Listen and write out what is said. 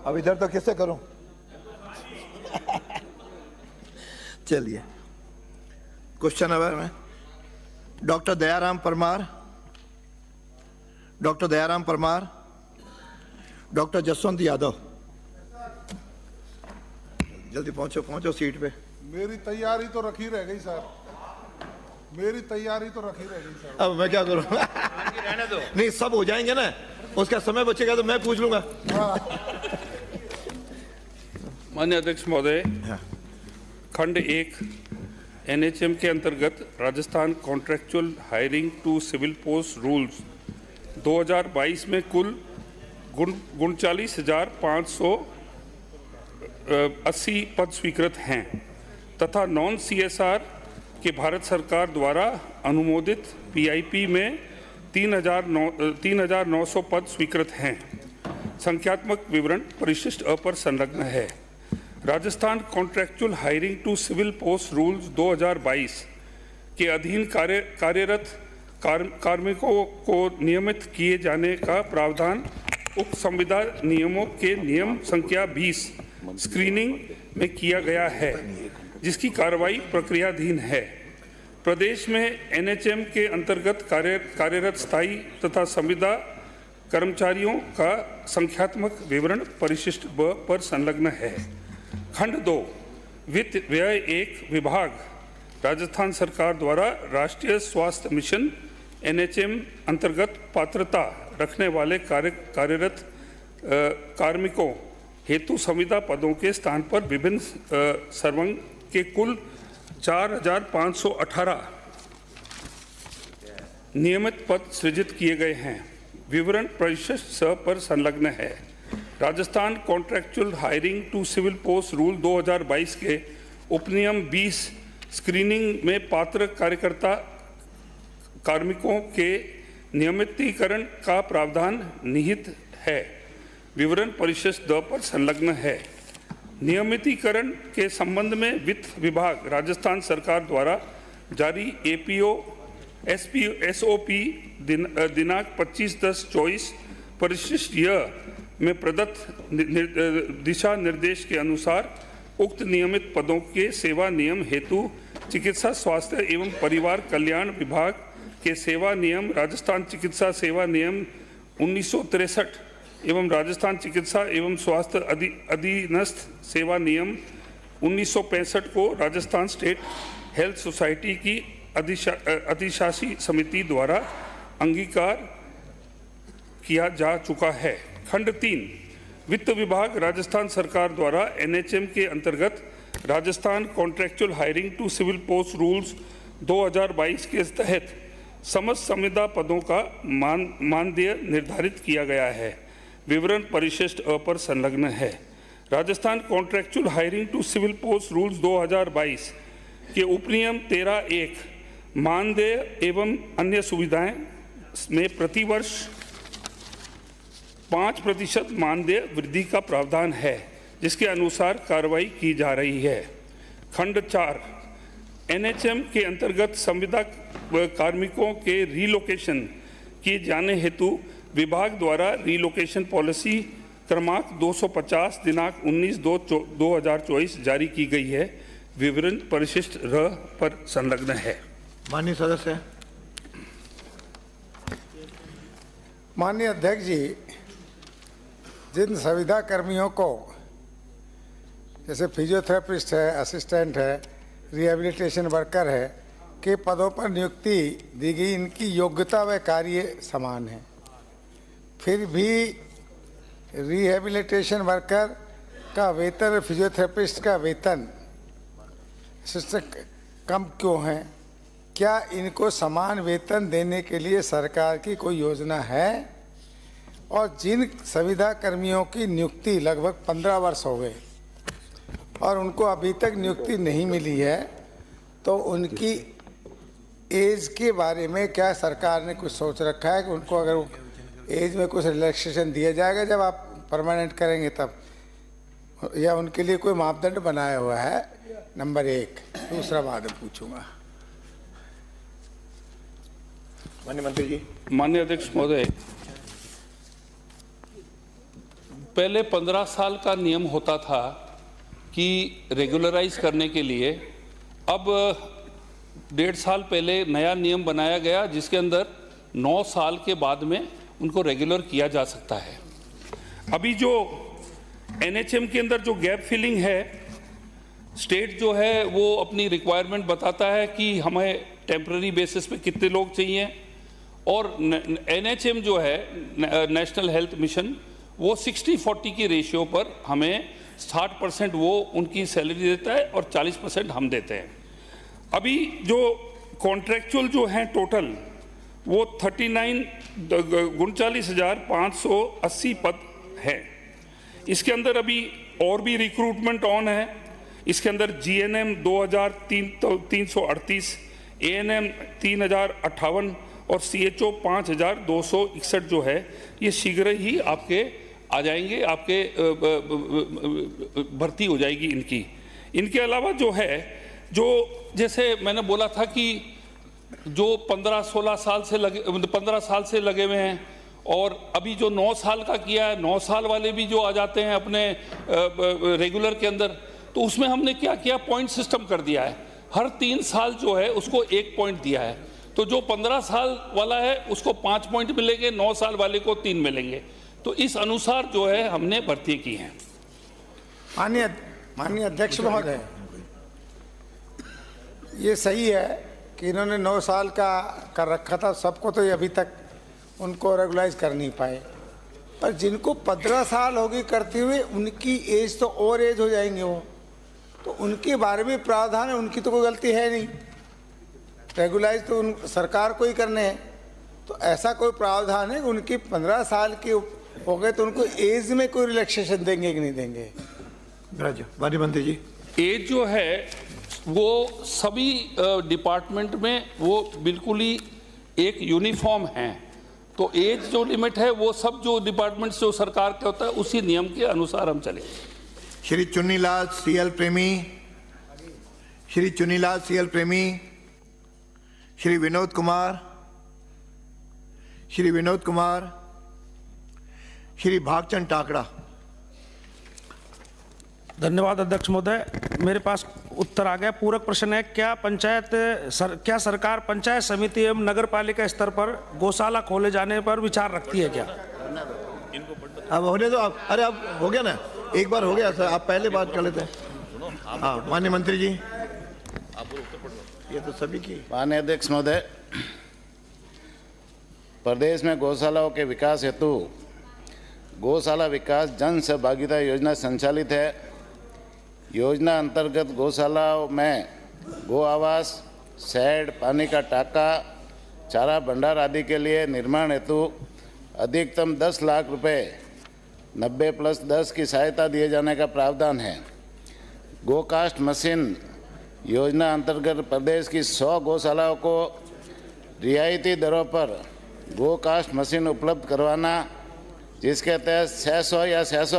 अब इधर तो किससे करूं? चलिए, क्वेश्चन नंबर में doctor Dayaram Parmar, doctor Dayaram Parmar, doctor Jaswant Yadav. जल्दी पहुंचो, पहुंचो सीट पे। मेरी तैयारी तो रखी रह गई सर, मेरी तैयारी तो रखी रह गई सर। अब मैं क्या करूं? रहने दो। नहीं, सब हो जाएंगे ना, उसका समय बचेगा तो मैं पूछ लूंगा। माननीय अध्यक्ष महोदय, हाँ। खंड 1 एनएचएम के अंतर्गत Rajasthan contractual hiring to civil post rules 2022 में कुल 39,580 पद स्वीकृत हैं तथा नॉन सीएसआर के भारत सरकार द्वारा अनुमोदित पीआईपी में 3,900 पद स्वीकृत हैं। संख्यात्मक विवरण परिशिष्ट अ पर संलग्न है। Rajasthan contractual hiring to civil post rules 2022 के अधीन कार्यरत कार्मिकों को नियमित किए जाने का प्रावधान उक्त संविदा नियमों के नियम संख्या 20 स्क्रीनिंग में किया गया है, जिसकी कार्रवाई प्रक्रियाधीन है। प्रदेश में एनएचएम के अंतर्गत कार्यरत स्थायी तथा संविदा कर्मचारियों का संख्यात्मक विवरण परिशिष्ट ब पर संलग्न है। खंड 2 वित्त व्यय 1 विभाग राजस्थान सरकार द्वारा राष्ट्रीय स्वास्थ्य मिशन एनएचएम अंतर्गत पात्रता रखने वाले कार्यरत कार्मिकों हेतु संविदा पदों के स्थान पर विभिन्न सर्वंग के कुल 4,518 नियमित पद सृजित किए गए हैं। विवरण परिशिष्ट स पर संलग्न है। Rajasthan contractual hiring to civil post rule 2022 के उपनियम 20 स्क्रीनिंग में पात्र कार्यकर्ता कार्मिकों के नियमितीकरण का प्रावधान निहित है। विवरण परिशिष्ट द पर संलग्न है। नियमितीकरण के संबंध में वित्त विभाग राजस्थान सरकार द्वारा जारी एपीओ एसओपी दिनांक 25/10/24 परिशिष्ट य में प्रदत्त दिशा निर्देश के अनुसार उक्त नियमित पदों के सेवा नियम हेतु चिकित्सा स्वास्थ्य एवं परिवार कल्याण विभाग के सेवा नियम राजस्थान चिकित्सा सेवा नियम 1963 एवं राजस्थान चिकित्सा एवं स्वास्थ्य अधीनस्थ सेवा नियम 1965 को राजस्थान स्टेट हेल्थ सोसाइटी की अधिशासी समिति द्वारा अंगीकार किया जा चुका है। खंड 3 वित्त विभाग राजस्थान सरकार द्वारा एनएचएम के अंतर्गत Rajasthan contractual hiring to civil post rules 2022 के तहत समस्त संविदा पदों का मानदेय निर्धारित किया गया है। विवरण परिशिष्ट अ पर संलग्न है। Rajasthan contractual hiring to civil post rules 2022 के उपनियम 13(1) मानदेय एवं अन्य सुविधाएं में प्रतिवर्ष 5% मानदेय वृद्धि का प्रावधान है, जिसके अनुसार कार्रवाई की जा रही है। खंड 4 एनएचएम के अंतर्गत संविदा कार्मिकों के रीलोकेशन किए जाने हेतु विभाग द्वारा रीलोकेशन पॉलिसी क्रमांक 250 दिनांक 19/2/2024 जारी की गई है। विवरण परिशिष्ट र पर संलग्न है। माननीय सदस्य। माननीय अध्यक्ष जी, जिन संविदा कर्मियों को जैसे फिजियोथेरेपिस्ट है, असिस्टेंट है, रिहेबिलिटेशन वर्कर है के पदों पर नियुक्ति दी गई, इनकी योग्यता व कार्य समान है, फिर भी रिहेबिलिटेशन वर्कर का वेतन, फिजियोथेरेपिस्ट का वेतन कम क्यों है? क्या इनको समान वेतन देने के लिए सरकार की कोई योजना है? और जिन संविदा कर्मियों की नियुक्ति लगभग 15 वर्ष हो गए और उनको अभी तक नियुक्ति नहीं मिली है, तो उनकी एज के बारे में क्या सरकार ने कुछ सोच रखा है कि उनको अगर एज में कुछ रिलैक्सेशन दिया जाएगा जब आप परमानेंट करेंगे तब, या उनके लिए कोई मापदंड बनाया हुआ है? नंबर 1। दूसरा बाद में पूछूंगा। माननीय मंत्री जी। माननीय अध्यक्ष महोदय, पहले 15 साल का नियम होता था कि रेगुलराइज करने के लिए, अब 1.5 साल पहले नया नियम बनाया गया जिसके अंदर 9 साल के बाद में उनको रेगुलर किया जा सकता है। अभी जो एनएचएम के अंदर जो गैप फिलिंग है, स्टेट जो है वो अपनी रिक्वायरमेंट बताता है कि हमें टेम्पररी बेसिस पे कितने लोग चाहिए, और एनएचएम जो है नेशनल हेल्थ मिशन वो 60-40 की रेशियो पर हमें 60% वो उनकी सैलरी देता है और 40% हम देते हैं। अभी जो कॉन्ट्रैक्चुअल जो हैं टोटल वो 39,580 पद है। इसके अंदर अभी और भी रिक्रूटमेंट ऑन है। इसके अंदर जीएनएम 2,338, एएनएम 3,058 और सीएचओ 5,261 जो है ये शीघ्र ही आपके आ जाएंगे, आपके भर्ती हो जाएगी इनकी। इनके अलावा जो है, जो जैसे मैंने बोला था कि जो 15-16 साल से लगे, 15 साल से लगे हुए हैं, और अभी जो 9 साल का किया है, 9 साल वाले भी जो आ जाते हैं अपने रेगुलर के अंदर, तो उसमें हमने क्या किया, पॉइंट सिस्टम कर दिया है। हर 3 साल जो है उसको 1 पॉइंट दिया है। तो जो 15 साल वाला है उसको 5 पॉइंट मिलेंगे, 9 साल वाले को 3 मिलेंगे। तो इस अनुसार जो है हमने भर्ती की है। माननीय अध्यक्ष महोदय, ये सही है कि इन्होंने 9 साल का कर रखा था सबको, तो ये अभी तक उनको रेगुलाइज कर नहीं पाए। पर जिनको 15 साल होगी करते हुए, उनकी एज तो ओवर एज हो जाएंगे वो, तो उनके बारे में प्रावधान है, उनकी तो कोई गलती है नहीं, रेगुलाइज तो सरकार को ही करने हैं। तो ऐसा कोई प्रावधान है कि उनकी 15 साल की हो गए तो उनको एज में कोई रिलैक्सेशन देंगे कि नहीं देंगे? वाणिज्य मंत्री जी। एज जो है वो सभी डिपार्टमेंट में वो बिल्कुल ही एक यूनिफॉर्म है। तो एज जो लिमिट है वो सब जो डिपार्टमेंट जो सरकार का होता है उसी नियम के अनुसार हम चले। श्री चुन्नीलाल सीएल प्रेमी, श्री चुन्नीलाल सीएल प्रेमी, श्री विनोद कुमार, श्री विनोद कुमार, श्री भागचंद टाकड़ा। धन्यवाद अध्यक्ष महोदय। मेरे पास उत्तर आ गया। पूरक प्रश्न है, क्या क्या सरकार पंचायत समिति एवं नगर पालिका स्तर पर गौशाला खोले जाने पर विचार रखती है क्या? अब होने दो आप। अरे अब हो गया ना, एक बार हो गया सर, आप पहले बात कर लेते हैं। हाँ माननीय मंत्री जी, ये तो सभी की। माननीय अध्यक्ष महोदय, प्रदेश में गौशालाओं के विकास हेतु गौशाला विकास जन सहभागिता योजना संचालित है। योजना अंतर्गत गौशालाओं में गो आवास, शेड, पानी का टाका, चारा भंडार आदि के लिए निर्माण हेतु अधिकतम 10 लाख रुपए 90+10 की सहायता दिए जाने का प्रावधान है। गोकास्ट मशीन योजना अंतर्गत प्रदेश की 100 गौशालाओं को रियायती दरों पर गोकास्ट मशीन उपलब्ध करवाना, जिसके तहत 600 या 600